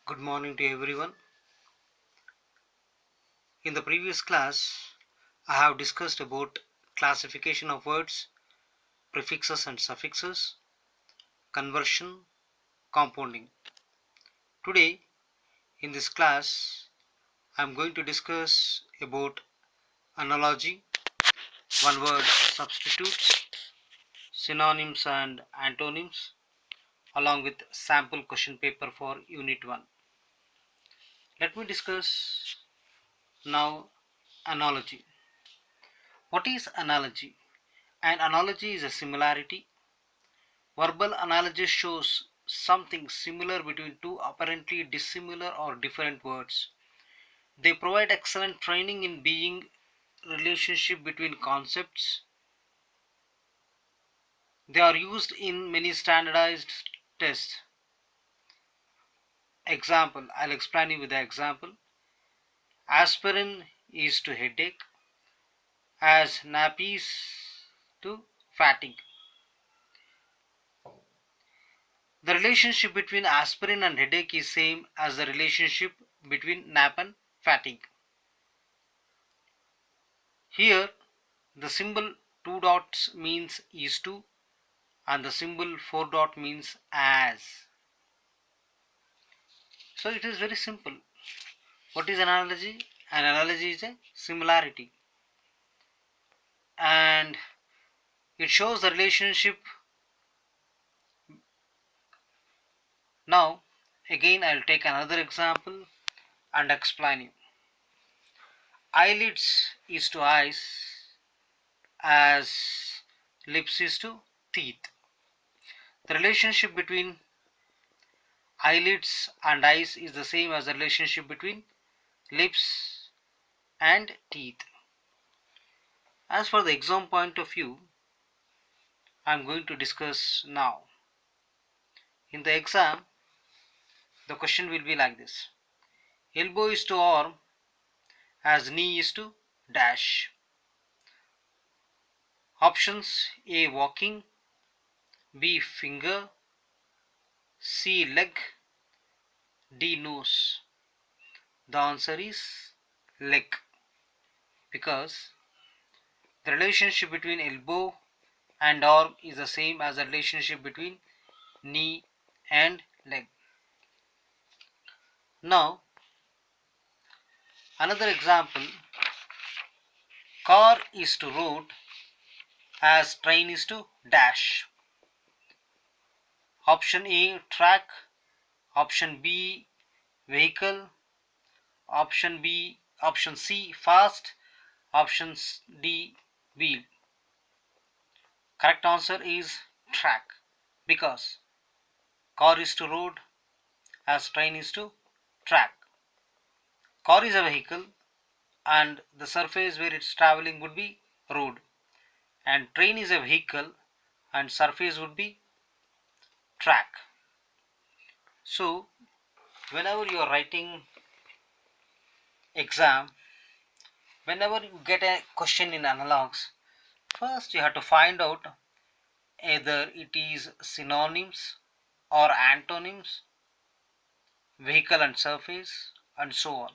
Good morning to everyone. In the previous class, I have discussed about classification of words, prefixes and suffixes, conversion, compounding. Today, in this class, I am going to discuss about analogy, one word substitutes, synonyms and antonyms, along with sample question paper for Unit 1. Let me discuss now analogy. What is analogy? An analogy is a similarity. Verbal analogy shows something similar between two apparently dissimilar or different words. They provide excellent training in being relationship between concepts. They are used in many standardized tests. Example, I'll explain you with the example. Aspirin is to headache as nappies to fatigue. The relationship between aspirin and headache is same as the relationship between nap and fatigue. Here the symbol 2 dots means is to and the symbol 4 dot means as. So it is very simple. What is an analogy? An analogy is a similarity and it shows the relationship. Now again I'll take another example and explain you. Eyelids is to eyes as lips is to teeth. The relationship between eyelids and eyes is the same as the relationship between lips and teeth. As for the exam point of view, I am going to discuss now. In the exam, the question will be like this. Elbow is to arm as knee is to dash. Options: A. Walking, B. Finger, C. Leg, D. Nose. The answer is leg, because the relationship between elbow and arm is the same as the relationship between knee and leg. Now another example, car is to road as train is to dash. Option A, track, option B, vehicle, option C, fast, option D, wheel. Correct answer is track, because car is to road as train is to track. Car is a vehicle and the surface where it's traveling would be road, and train is a vehicle and surface would be track. So whenever you are writing exam, whenever you get a question in analogues, first you have to find out either it is synonyms or antonyms, vehicle and surface, and so on.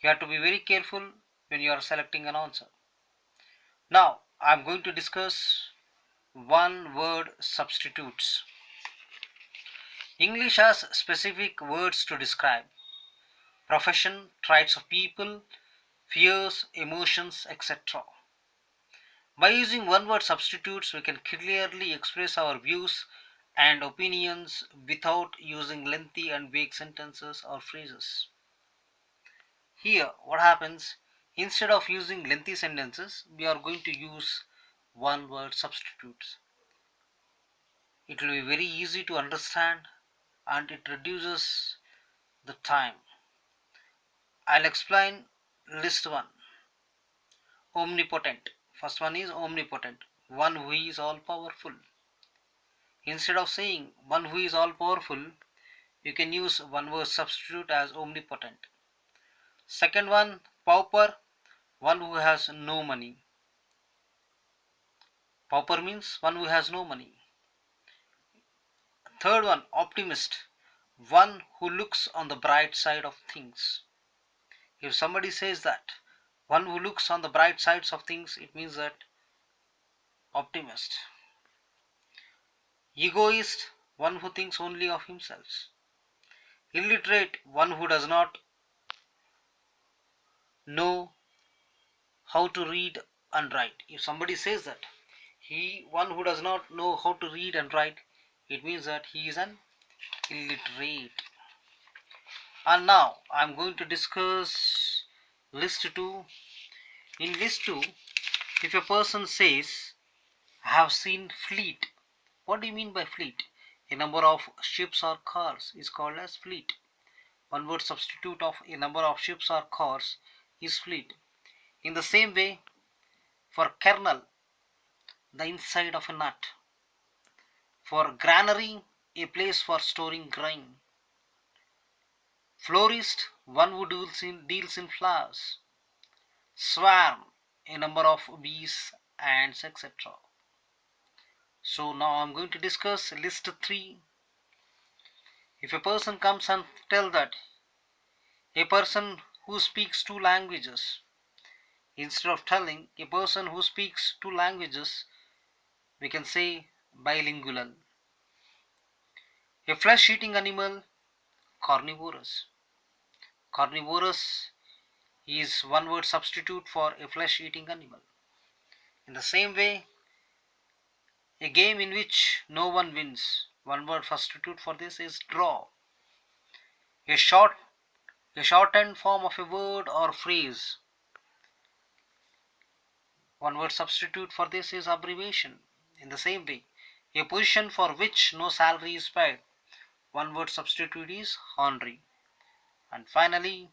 You have to be very careful when you are selecting an answer. Now I am going to discuss one word substitutes. English has specific words to describe profession, traits of people, fears, emotions, etc. By using one word substitutes, we can clearly express our views and opinions without using lengthy and vague sentences or phrases. Here, what happens, instead of using lengthy sentences, we are going to use one word substitutes. It will be very easy to understand and it reduces the time. I'll explain list 1. Omnipotent. First one is omnipotent, one who is all powerful. Instead of saying one who is all powerful, you can use one word substitute as omnipotent. Second one, pauper, one who has no money. Pauper means one who has no money. Third one, optimist, one who looks on the bright side of things. If somebody says that, one who looks on the bright sides of things, it means that optimist. Egoist, one who thinks only of himself. Illiterate, one who does not know how to read and write. If somebody says that, one who does not know how to read and write, it means that he is an illiterate. And now I'm going to discuss list 2. In list 2, if a person says, I have seen fleet. What do you mean by fleet? A number of ships or cars is called as fleet. One word substitute of a number of ships or cars is fleet. In the same way, for kernel, the inside of a nut. For granary, a place for storing grain. Florist, one who deals in flowers. Swarm, a number of bees, ants, etc. So now I'm going to discuss list 3. If a person comes and tell that a person who speaks 2 languages, instead of telling a person who speaks 2 languages, we can say bilingual. A flesh-eating animal, carnivorous. Carnivorous is one word substitute for a flesh-eating animal. In the same way, a game in which no one wins, one word substitute for this is draw. A shortened form of a word or phrase, one word substitute for this is abbreviation. In the same way, a position for which no salary is paid, one word substitute is honorary. And finally,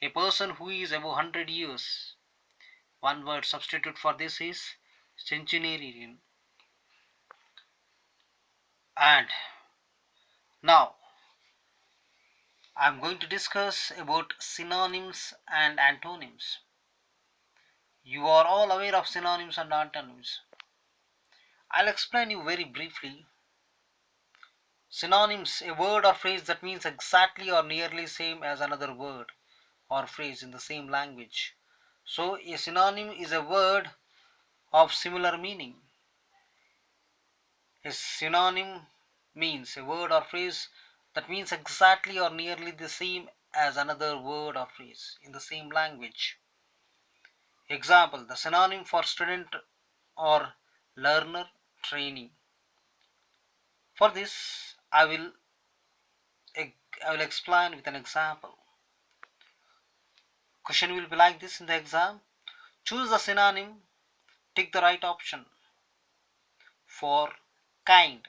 a person who is above 100 years, one word substitute for this is centenarian. And now I am going to discuss about synonyms and antonyms. You are all aware of synonyms and antonyms. I'll explain you very briefly. Synonyms, a word or phrase that means exactly or nearly same as another word or phrase in the same language. So a synonym is a word of similar meaning. A synonym means a word or phrase that means exactly or nearly the same as another word or phrase in the same language. Example, the synonym for student or learner, trainee. For this, I will explain with an example. Question will be like this in the exam. Choose the synonym, tick the right option. For kind,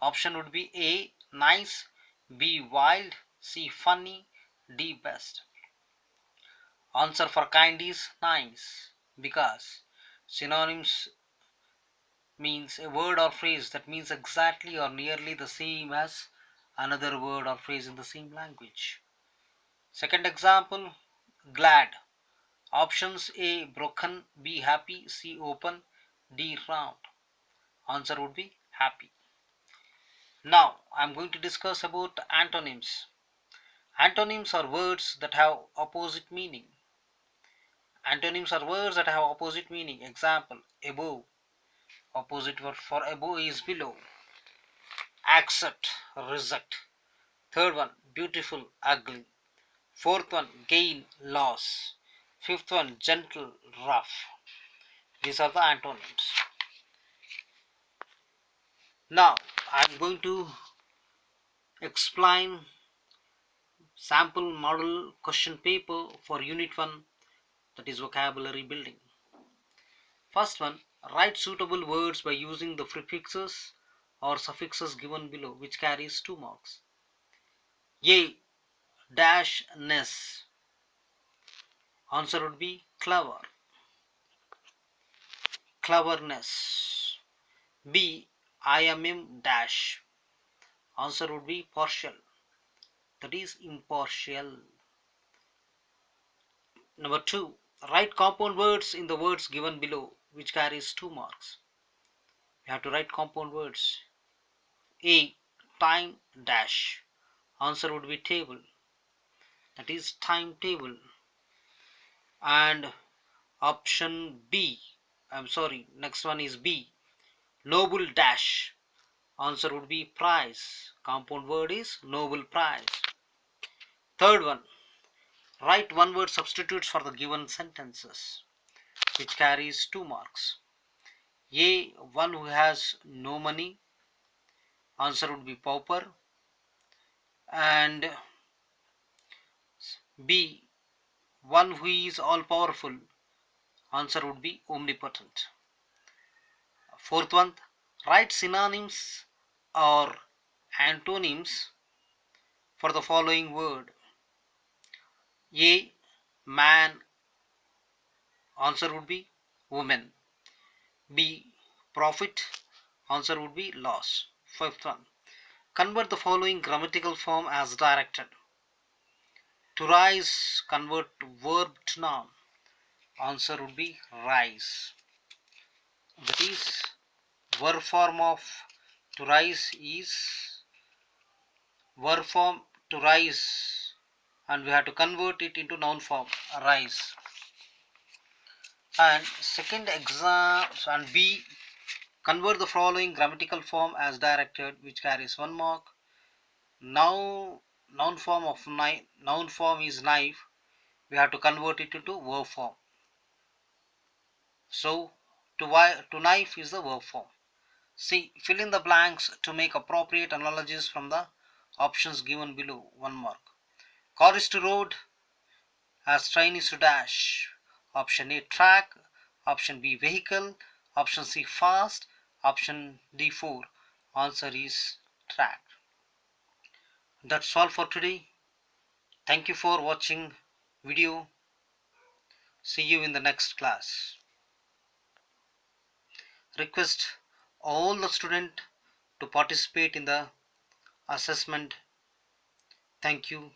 option would be A, nice, B, wild, C, funny, D, best. Answer for kind is nice, because synonyms means a word or phrase that means exactly or nearly the same as another word or phrase in the same language. Second example, glad. Options A, broken, B, happy, C, open, D, round. Answer would be happy. Now I am going to discuss about antonyms. Antonyms are words that have opposite meaning. Antonyms are words that have opposite meaning. Example, above. Opposite word for above is below. Accept, reject. Third one, beautiful, ugly. Fourth one, gain, loss. Fifth one, gentle, rough. These are the antonyms. Now I am going to explain sample model question paper for unit 1, that is vocabulary building. First one, write suitable words by using the prefixes or suffixes given below, which carries 2 marks. A dash ness. Answer would be clever, cleverness. B IMM dash. Answer would be partial, that is impartial. Number 2, write compound words in the words given below, which carries 2 marks. You have to write compound words. A time dash. Answer would be table. That is timetable. And option B. I'm sorry. Next one is B. Noble dash. Answer would be prize. Compound word is noble prize. Third one. Write one word substitutes for the given sentences, which carries 2 marks. A. One who has no money. Answer would be pauper. And B. One who is all powerful. Answer would be omnipotent. Fourth one. Write synonyms or antonyms for the following word. A. Man. Answer would be woman. B. Profit. Answer would be loss. Fifth one. Convert the following grammatical form as directed. To rise, convert verb to noun. Answer would be rise. That is, verb form of to rise is verb form to rise, and we have to convert it into noun form, rise. And second exam, and B, convert the following grammatical form as directed, which carries 1 mark. Now noun form is knife. We have to convert it into verb form. So to knife is the verb form. C. Fill in the blanks to make appropriate analogies from the options given below. 1 mark. Car is to road as train is to dash. Option A, track. Option B, vehicle. Option C, fast. Option D, 4. Answer is track. That's all for today. Thank you for watching video. See you in the next class. Request all the students to participate in the assessment. Thank you.